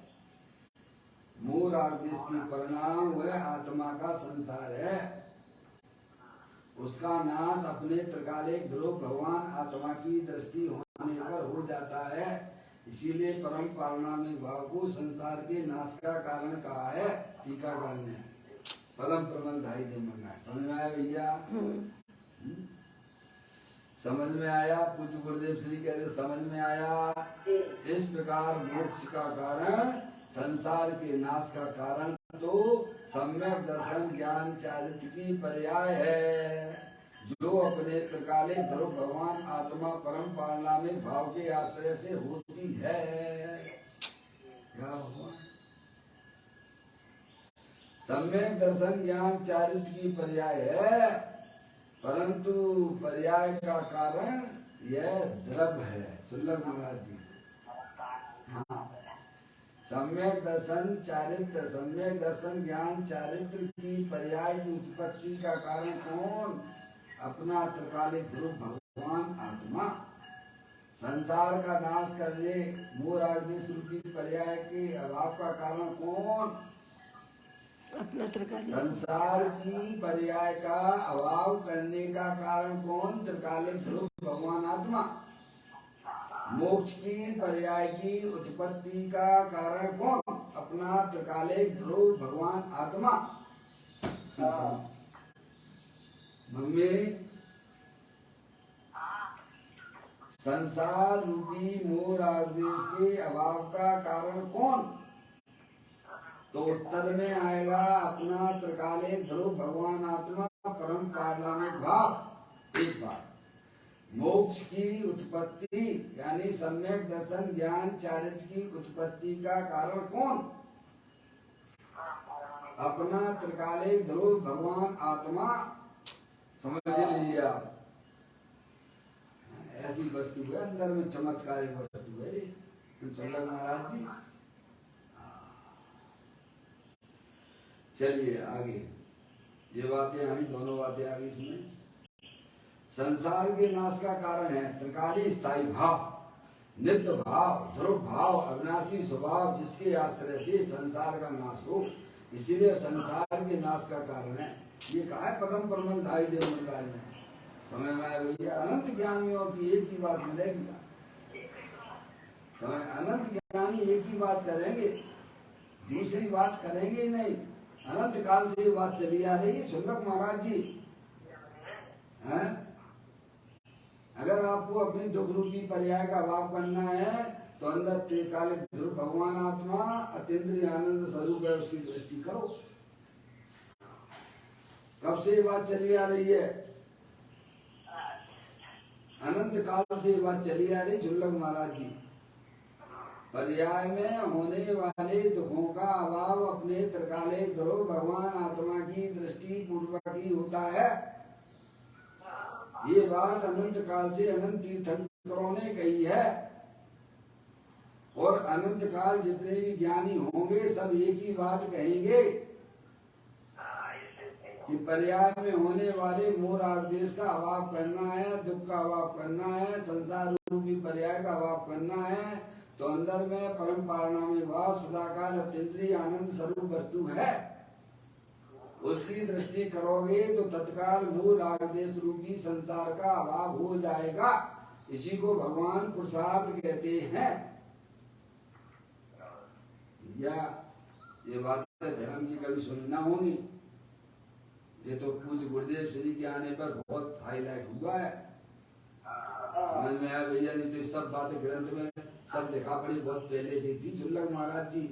मूल आदेश की परिणाम वह आत्मा का संसार है। उसका नाश अपने त्रिकालिक ध्रुव भगवान आत्मा की दृष्टि होने पर हो जाता है। इसीलिए परम पारणामी भाव को संसार के नाश का कारण कहा है टीकाकार ने। पदम प्रबंधाई दे मना। समझ में आया भैया? समझ में आया? पूज्य गुरुदेव श्री कहते समझ में आया? इस प्रकार मोक्ष का कारण संसार के नाश का कारण तो सम्यक दर्शन ज्ञान चारित्र की पर्याय है, जो अपने त्रिकालिक ध्रुव भगवान आत्मा परम पारणामिक भाव के आश्रय से होती है। क्या भगवान? सम्यक दर्शन ज्ञान चारित्र की पर्याय है, परंतु पर्याय का कारण यह द्रव्य है। चुल्लक महाराज जी, हाँ, सम्यक दर्शन चारित्र, सम्यक दर्शन ज्ञान चारित्र की पर्याय की उत्पत्ति का कारण कौन? अपना त्रिकालिक ध्रुव भगवान आत्मा। संसार का नाश करने मोह राग द्वेष रूपी पर्याय के अभाव का कारण कौन? अपना त्रिकालिक। संसार की पर्याय का अभाव करने का कारण कौन? त्रिकालिक ध्रुव भगवान आत्मा। मोक्ष की पर्याय की उत्पत्ति का कारण कौन? अपना त्रिकालिक ध्रुव भगवान आत्मा। मम्मी, संसार रूपी मोह राग द्वेष के अभाव का कारण कौन? तो उत्तर में आएगा अपना त्रिकालिक ध्रुव भगवान आत्मा परम पारलौकिक भाव। एक बार मोक्ष की उत्पत्ति यानी सम्यक दर्शन ज्ञान चारित्र की उत्पत्ति का कारण कौन? अपना त्रिकालिक ध्रुव भगवान आत्मा। समझ लीजिए आप, ऐसी वस्तु है, अंदर में चमत्कारिक वस्तु है चंडक महाराज जी। चलिए आगे, ये बातें आई, दोनों बातें आ गई इसमें। संसार के नाश का कारण है त्रिकाली स्थायी भाव, नित्य भाव, ध्रुव भाव, अविनाशी स्वभाव, जिसके आश्रय से संसार का नाश हो, इसीलिए संसार के नाश का कारण है। ये कहा है पदम परमल धाई देव मंत्रालय में। समझ में आया भैया? अनंत ज्ञानियों की एक ही बात मिलेगी। समझ, अनंत ज्ञानी एक ही बात करेंगे, दूसरी बात करेंगे ही नहीं। अनंत काल से ये बात चली आ रही है। शुल्लक महाराज जी हैं, अगर आपको अपनी दुख रूपी पर्याय का अभाव करना है तो अंदर त्रिकालिक ध्रुव भगवान आत्मा अतीन्द्रिय आनंद स्वरूप है, उसकी दृष्टि करो। कब से ये बात चली आ रही है? अनंत काल से ये बात चली आ रही। शुल्लक महाराज जी, पर्याय में होने वाले दुखों का अभाव अपने त्रिकालिक ध्रुव भगवान आत्मा की दृष्टि पूर्वक ही होता है। ये बात अनंत काल से अनंत तीर्थंकरों ने कही है, और अनंत काल जितने भी ज्ञानी होंगे सब एक ही बात कहेंगे कि पर्याय में होने वाले मोह राग द्वेष का अभाव करना है, दुख का अभाव करना है, संसार रूपी पर्याय का अभाव करना है, तो अंदर में परम पारणामी भाव सदाकाल अतीन्द्रिय आनंद स्वरूप वस्तु है, उसकी दृष्टि करोगे तो तत्काल मोह राग द्वेष रूपी संसार का अभाव हो जाएगा। इसी को भगवान पुरुषार्थ कहते हैं। या ये बात धर्म की कभी सुनी ना होगी, ये तो पूज्य गुरुदेव श्री के आने पर बहुत हाईलाइट हुआ है। समझ में आया भैया? नहीं तो सब बातें ग्रंथ में सब लिखा पड़ी बहुत पहले से थी। शुल्लक महाराज जी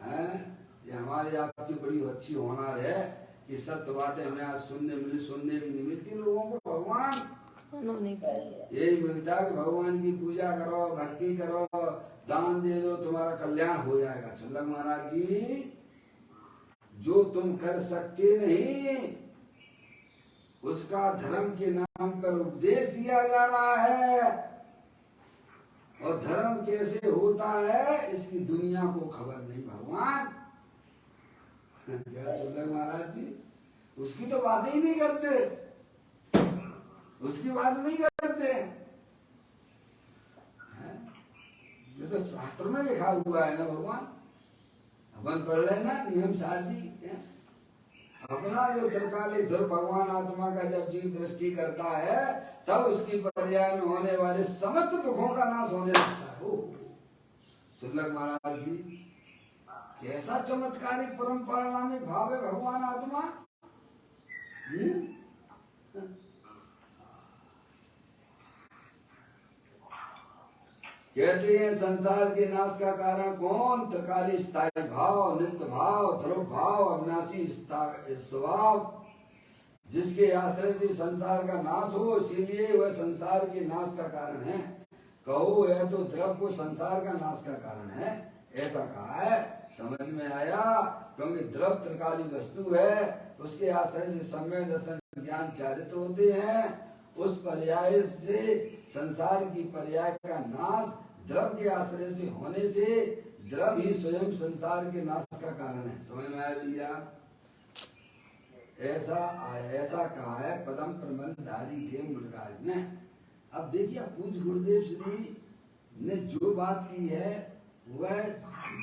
हैं, ये हमारे आपकी बड़ी अच्छी होनार है कि सत्य बातें हमें आज सुनने भी नहीं मिलती लोगों को। भगवान यही मिलता है कि भगवान की पूजा करो, भक्ति करो, दान दे दो, तुम्हारा कल्याण हो जाएगा। शुल्लक महाराज जी, जो तुम कर सकते नहीं उसका धर्म के नाम पर उपदेश दिया जा रहा है, और धर्म कैसे होता है इसकी दुनिया को खबर नहीं। भगवान क्या शुल्लक महाराज जी, उसकी तो बात ही नहीं करते, उसकी बात नहीं करते। ये तो शास्त्र में लिखा हुआ है ना भगवान, अपन पढ़ लेना नियम शादी। अपना जो त्रिकालिक ध्रुव भगवान आत्मा का जब जीव दृष्टि करता है तब उसकी पर्याय में होने वाले समस्त दुखों का नाश होने लगता है। शुल्लक महाराज जी, कैसा चमत्कारिक परम पारणामिक भाव है भगवान आत्मा। कहते हैं संसार के नाश का कारण कौन? त्रिकाली स्थायी भाव, नित्य भाव, ध्रुव भाव, अविनाशी स्वभाव, जिसके आश्रय से संसार का नाश हो, इसीलिए वह संसार के नाश का कारण है। कहो है तो द्रव को संसार का नाश का कारण है, ऐसा कहा है। समझ में आया? क्योंकि द्रव त्रिकाली वस्तु है, उसके आश्रय से सम्यक दर्शन ज्ञान चारित्र होते हैं। उस पर्याय से संसार की पर्याय का नाश द्रव के आश्रय से होने से द्रव ही स्वयं संसार के नाश का कारण है। समझ में आया भैया? ऐसा कहा है पदम प्रबंधधारी देव मुनिराज ने। अब देखिए पूज्य गुरुदेव श्री ने जो बात की है वह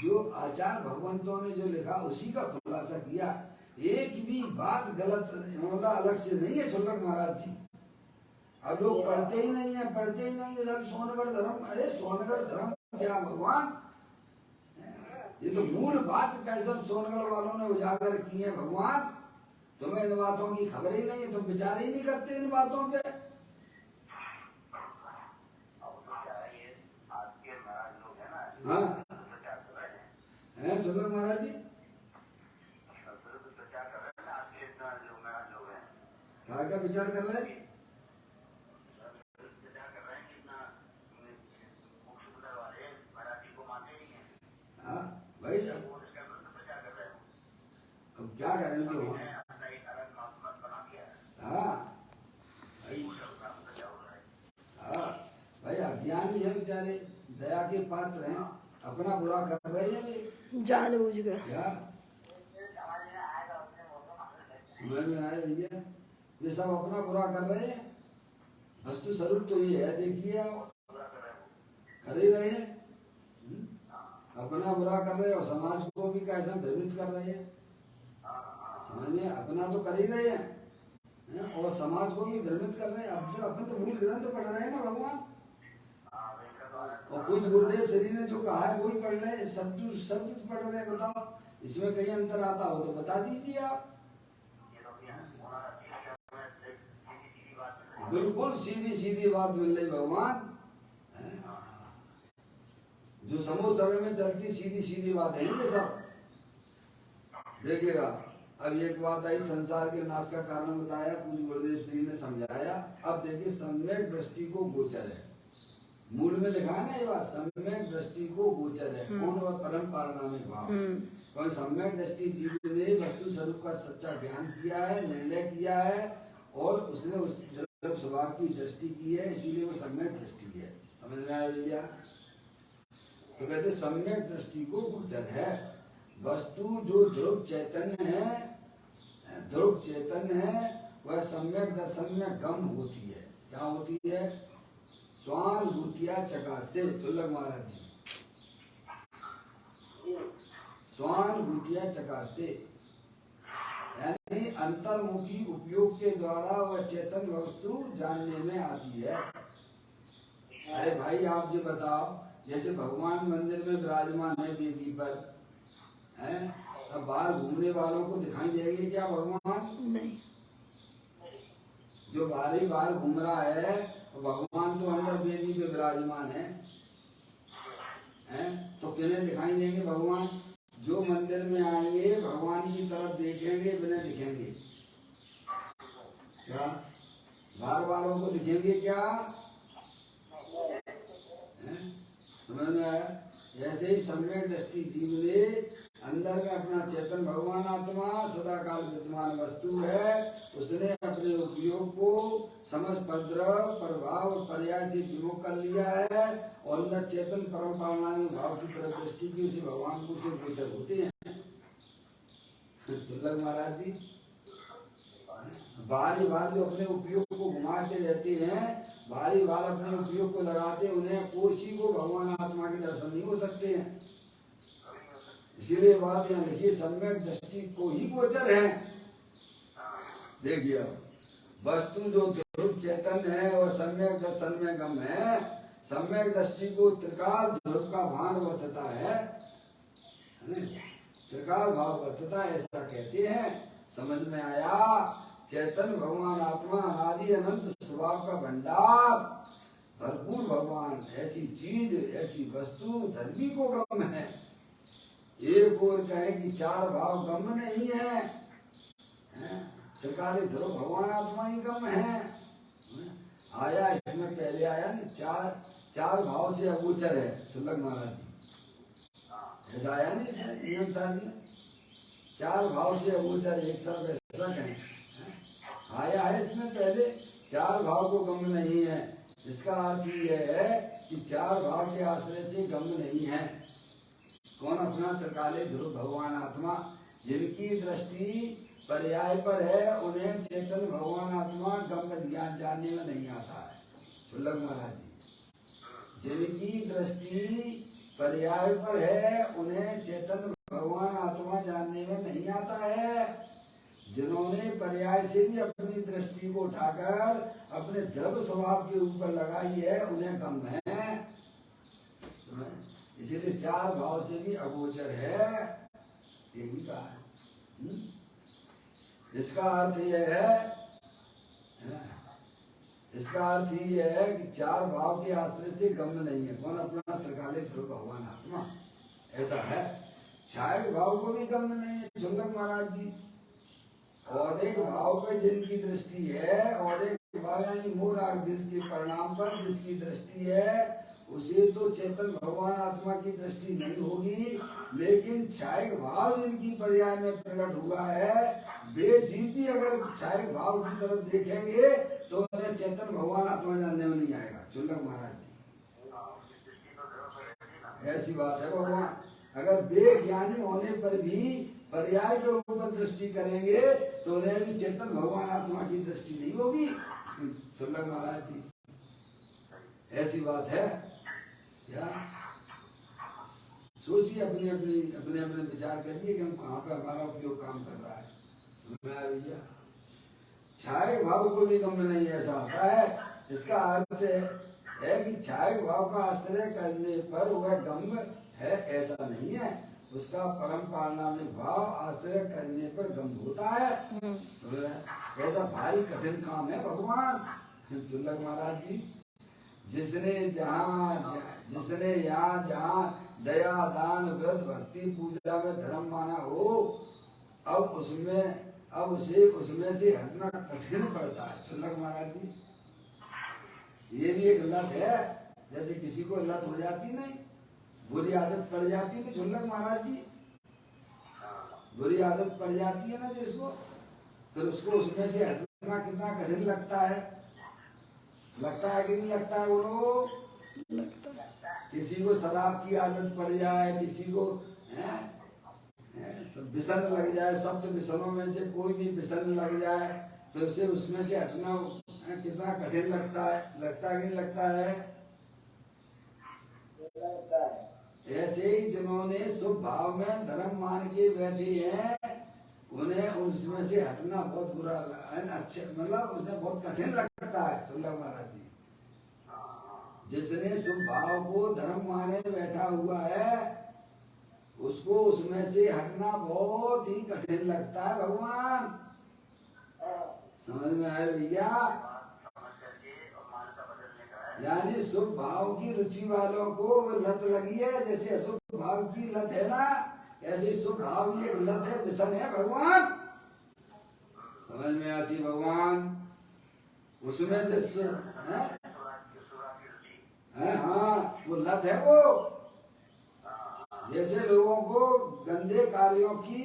जो आचार्य भगवंतों ने जो लिखा उसी का खुलासा किया। एक भी बात गलत मतलब अलग से नहीं है शुल्लक महाराज जी। अब लोग पढ़ते ही नहीं है, पढ़ते ही नहीं है। सब सोनगढ़ धर्म, अरे सोनगढ़ धर्म क्या भगवान, ये तो मूल बात का सब सोनगढ़ वालों ने उजागर की है भगवान। तुम्हें इन बातों की खबर ही नहीं है, तुम विचार ही नहीं करते इन बातों पे। हाँ हैं सुल्लक महाराज जी, क्या विचार कर रहे हैं? हाँ भाई अब क्या करें तो हाँ भाई अज्ञानी है बेचारे, दया के पात्र हैं, अपना बुरा कर रहे हैं जानबूझ कर। क्या समझ में आया भैया? ये सब अपना बुरा कर रहे हैं। वस्तु स्वरूप तो ये है, देखिए आप कर ही रहे हैं, अपना बुरा कर रहे हैं और समाज को भी कैसा भ्रमित कर रहे हैं। समझ में? अपना तो कर ही रहे हैं और समाज को भी भ्रमित कर रहे हैं। अब जो अपन तो मूल ग्रंथ पढ़ रहे हैं ना भगवान, और कुछ गुरुदेव श्री ने जो कहा है वही पढ़ रहे हैं, शब्द शब्द पढ़ रहे हैं। बताओ इसमें कहीं अंतर आता हो तो बता दीजिए आप। बिल्कुल सीधी सीधी बात मिल रही भगवान, जो समूह समय में चलती सीधी सीधी बात है ये सब। देखिएगा अब एक बात आई, संसार के नाश का कारण बताया, पूज्य गुरुदेव श्री ने समझाया। अब देखिए सम्यक दृष्टि को गोचर है, मूल में लिखा है ना ये बात, सम्यक दृष्टि को गोचर है कौन? और परम पारणामिक भाव। कोई सम्यक दृष्टि जीव ने वस्तु स्वरूप का सच्चा ज्ञान किया है, निर्णय किया है और उसने उस स्वभाव की दृष्टि की है, इसीलिए वो सम्यक दृष्टि है। समझ में आया भैया? तो कहते सम्यक दृष्टि को गोचर है। वस्तु जो ध्रुव चैतन्य है, ध्रुव चैतन्य है, वह सम्यक दर्शन में गम होती है। क्या होती है? स्वानुभूतिया चकाते। तुल्लक महाराज जी, स्वानुभूतिया चकाते यानी अंतर्मुखी उपयोग के द्वारा वह चेतन वस्तु जानने में आती है। अरे भाई आप जो बताओ, जैसे भगवान मंदिर में विराजमान है वेदी पर, हैं? अब बाहर घूमने वालों को दिखाई देंगे क्या भगवान? नहीं। जो बाहर घूम रहा है भगवान तो अंदर वेदी पे विराजमान है, हैं? तो किन्हें दिखाई देंगे भगवान? जो मंदिर में आएंगे भगवान की तरफ देखेंगे, बिना दिखेंगे क्या? बाहर वालों को दिखेंगे क्या? समझ में आया? जैसे ही सम्यक दृष्टि जीव ने अंदर में अपना चेतन भगवान आत्मा सदा काल विद्यमान वस्तु है, उसने अपने उपयोग को समझ परद्रव प्रभाव और पर्याय से विमुख कर लिया है और अंदर चेतन परम पारणामिक भाव की तरफ दृष्टि की उसी भगवान को से गोचर होते हैं। सुल्लक महाराज जी बारी बार जो अपने उपयोग को घुमाते रहते हैं, बारी बार अपने उपयोग को लगाते, उन्हें कोई को भगवान आत्मा के दर्शन नहीं हो सकते हैं। इसीलिए बात यहाँ लिखिए सम्यक दृष्टि को ही गोचर है। देखिए वस्तु जो ध्रुव चैतन्य है वह सम्यक दर्शन में गम है। सम्यक दृष्टि को त्रिकाल ध्रुव का भान वर्तता है, त्रिकाल भाव वर्तता ऐसा कहते हैं। समझ में आया? चैतन्य भगवान आत्मा अनादि अनंत स्वभाव का भंडार, भरपूर भगवान ऐसी चीज ऐसी वस्तु धर्मी को गम है। एक और कहे कि चार भाव गम नहीं है, त्रिकाली ध्रुव भगवान आत्मा ही गम है। आया इसमें पहले आया ना चार भाव से अगोचर है। सुल्लक महाराज जी ऐसा आया नहीं नियम सारी, चार भाव से अगोचर एक तरफ ऐसा कहें आया है इसमें पहले, चार भाव को गम नहीं है। इसका अर्थ ये है कि चार भाव के आश्रय से गम नहीं है। कौन अपना त्रिकाले ध्रुव भगवान आत्मा जिनकी दृष्टि पर्याय पर है, उन्हें चेतन भगवान आत्मा गम्य ज्ञान जानने में नहीं आता है। शुल्लक महाराज जी, जिनकी दृष्टि पर्याय पर है, उन्हें चेतन भगवान आत्मा जानने में नहीं आता है। जिन्होंने पर्याय से भी अपनी दृष्टि को उठाकर अपने द्रव्य स्वभाव के ऊपर लगाई है, उन्हें गम्य है। इसीलिए चार भाव से भी अगोचर है, ये भी कहा है। इसका अर्थ यह है, इसका अर्थ ये है कि चार भाव के आश्रय से गम्य नहीं है। कौन अपना त्रिकाले ध्रुव भगवान आत्मा, ऐसा है। छाया भाव को भी गम्य नहीं है। शुल्लक महाराज जी, और एक भाव पर जिनकी दृष्टि है, और एक भाव यानी मूल जिसके परिणाम पर जिसकी दृष्टि है, उसे तो चेतन भगवान आत्मा की दृष्टि नहीं होगी। लेकिन छाया भाव जिनकी पर्याय में प्रकट हुआ है, वे जीव भी अगर छाया भाव की तरफ देखेंगे तो उन्हें चेतन भगवान आत्मा जानने में नहीं आएगा। शुल्लक महाराज जी, ऐसी बात है। भगवान अगर वे ज्ञानी होने पर भी पर्याय के ऊपर दृष्टि करेंगे तो उन्हें भी चेतन भगवान आत्मा की दृष्टि नहीं होगी। शुल्लक महाराज जी, ऐसी बात है। क्या सोचिए, अपने अपने विचार करिए कि हम कहाँ पे हमारा उपयोग काम कर रहा है। भैया छाया भाव को भी गम्य नहीं, ऐसा आता है। इसका अर्थ है कि छाया भाव का आश्रय करने पर वह गम्य है, ऐसा नहीं है। उसका परम पारणामिक भाव आश्रय करने पर गम्य होता है। ऐसा भारी कठिन काम है भगवान। शुल्लक महाराज जी, जिसने यहाँ जहाँ दया दान व्रत भक्ति पूजा में धर्म माना हो, अब उसे उसमें से हटना कठिन पड़ता है। शुल्लक महाराज जी, ये भी एक लत है। जैसे किसी को लत हो जाती नहीं, बुरी आदत पड़ जाती है। शुल्लक महाराज जी, बुरी आदत पड़ जाती है ना जिसको, फिर उसको उसमें से हटना कितना कठिन लगता है। लगता है कि नहीं लगता है? वो लोग, किसी को शराब की आदत पड़ जाए, किसी को विषण लग जाए, सप्त विषणों में से कोई भी विषण लग जाए, तो उसे उसमें से हटना कितना कठिन लगता है। लगता है कि नहीं लगता है? ऐसे ही जिन्होंने शुभ भाव में धर्म मान के बैठे हैं, उन्हें उसमें से हटना बहुत बुरा, अच्छा मतलब उन्हें बहुत कठिन लगता है। शुल्लक महाराज जी, जिसने शुभ भाव को धर्म माने बैठा हुआ है, उसको उसमें से हटना बहुत ही कठिन लगता है। भगवान समझ में आया भैया? यानी शुभ भाव की रुचि वालों को लत लगी है, जैसे अशुभ भाव की लत है ना, ऐसे शुभ भाव की एक लत है, व्यसन है। भगवान समझ में आती? भगवान उसमें से हाँ, वो लत है। वो जैसे लोगों को गंदे कार्यों की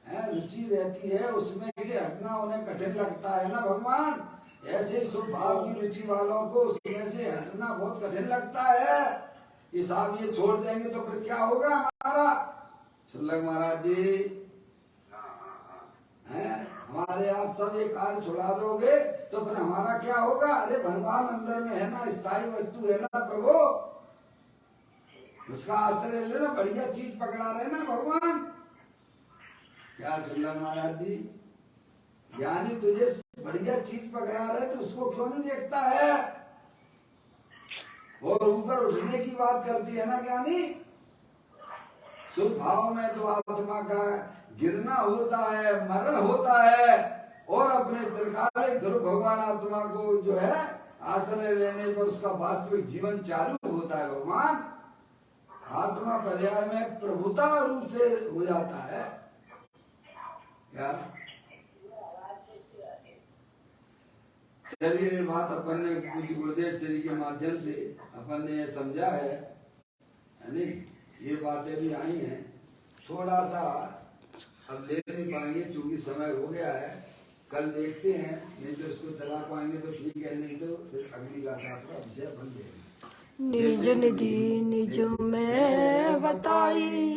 रुचि रहती है, उसमें से हटना उन्हें कठिन लगता है ना भगवान, ऐसे शुभ भाव की रुचि वालों को उसमें से हटना बहुत कठिन लगता है कि साहब ये छोड़ देंगे तो फिर क्या होगा हमारा। शुल्लक महाराज जी, हमारे आप सब ये कार्य छुड़ा दोगे तो फिर हमारा क्या होगा? अरे भगवान अंदर में है ना, स्थायी वस्तु है ना प्रभु, उसका आश्रय लेना, बढ़िया चीज पकड़ा रहे ना भगवान। क्या शुल्लक महाराज जी, ज्ञानी तुझे बढ़िया चीज पकड़ा रहे तो उसको क्यों नहीं देखता है? और ऊपर उठने की बात करती है ना ज्ञानी। शुभ भाव में तो आत्मा का गिरना होता है, मरण होता है, और अपने त्रिकाले ध्रुव भगवान आत्मा को जो है आश्रय लेने पर उसका वास्तविक जीवन चालू होता है। भगवान आत्मा पर्याय में प्रभुता रूप से हो जाता है। क्या चलिए, बात अपन ने पूज्य गुरुदेव तेरी के माध्यम से अपन ने समझा है नहीं, ये बातें भी आई हैं। थोड़ा सा अब ले नहीं पाएंगे क्योंकि समय हो गया है, कल देखते हैं, नहीं तो इसको चला पाएंगे तो ठीक है, नहीं तो फिर अगली गाथा का विषय बन जाएगी। निज निधि निज में बताई,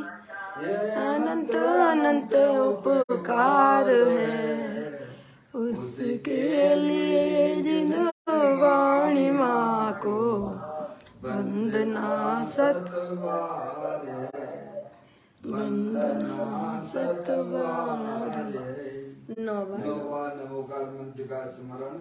अनंत अनंत उपकार है उसके लिए जिन वाणी माँ को वंदना सतबार है, वंदना सतबार है। नौवा नमोकार मंत्र का स्मरण।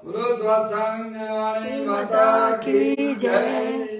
गुरु द्वादशांग निर्वाणी माता की जय।